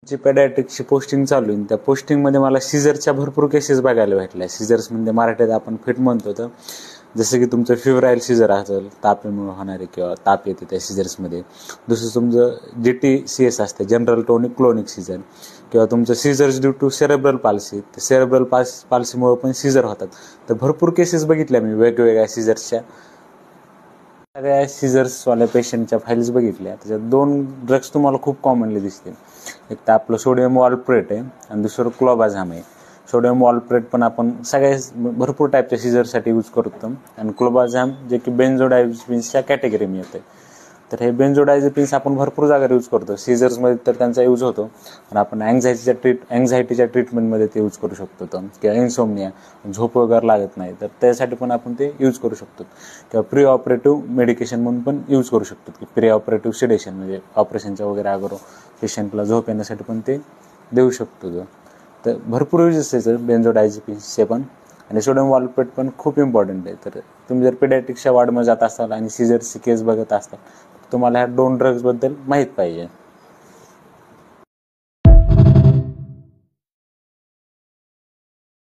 जी पेडॅट्रिकची posting चालू आहे त्या पोस्टिंगमध्ये मला सीझरच्या भरपूर केसेस बघायला भेटल्या. सीझर्स म्हणजे मराठीत आपण फिट म्हणतो. तर जसं की तुमचं फिब्राईल सीझर असेल, तापामुळे होणारे किंवा ताप येते त्या सीझर्समध्ये. दुसरं तुमचं GTCS असते, जनरल टोनिक क्लोनिक सीझर, किंवा तुमचं seizures due to cerebral palsy. तर सेरेब्रल पाल्सीमुळे पण सीझर होतात. तर भरपूर केसेस बघितल्या मी वेगवेगळ्या सीझर्सच्या. सगळ्या सीझर्सवाल्या पेशंटच्या फाईल्स बघितल्या. त्याच्यात 2 ड्रग्स तुम्हाला खूप कॉमनली दिसतील. एक तर आपलं सोडियम वॉलप्रेट आहे आणि दुसरं क्लोबाझाम आहे. सोडियम वॉलप्रेट पण आपण सगळ्या भरपूर टाईपच्या सीझरसाठी यूज करतो. आणि क्लोबाझाम जे की बेन्झोडायझेपिन्सच्या कॅटेगरीमध्ये येते. तर हे बेन्झोडायझेपिन्स आपण भरपूर जागेवर यूज करतो. सीझर्समध्ये तर त्यांचा यूज होतो, आणि आपण अँझायटीच्या ट्रीटमेंटमध्ये ते यूज करू शकतो. किंवा इन्सोमनिया, झोप वगैरे लागत नाही, तर त्यासाठी पण आपण ते यूज करू शकतो. किंवा प्री ऑपरेटिव्ह मेडिकेशन म्हणून पण यूज करू शकतो, की प्री ऑपरेटिव्ह सिडेशन म्हणजे ऑपरेशनच्या वगैरे अगोदर पेशंटला झोप येण्यासाठी पण ते देऊ शकतो. तर भरपूर युजेस आहेत बेन्झोडायझेपिन्सचे पण. आणि सोडियम वॉलप्रेट पण खूप इम्पॉर्टंट आहे. तर तुम्ही जर पेडॅट्रिकच्या वॉर्डमध्ये जात असाल आणि सीझरची केस बघत असाल, तुम्हाला ह्या 2 ड्रग्सबद्दल माहीत पाहिजे.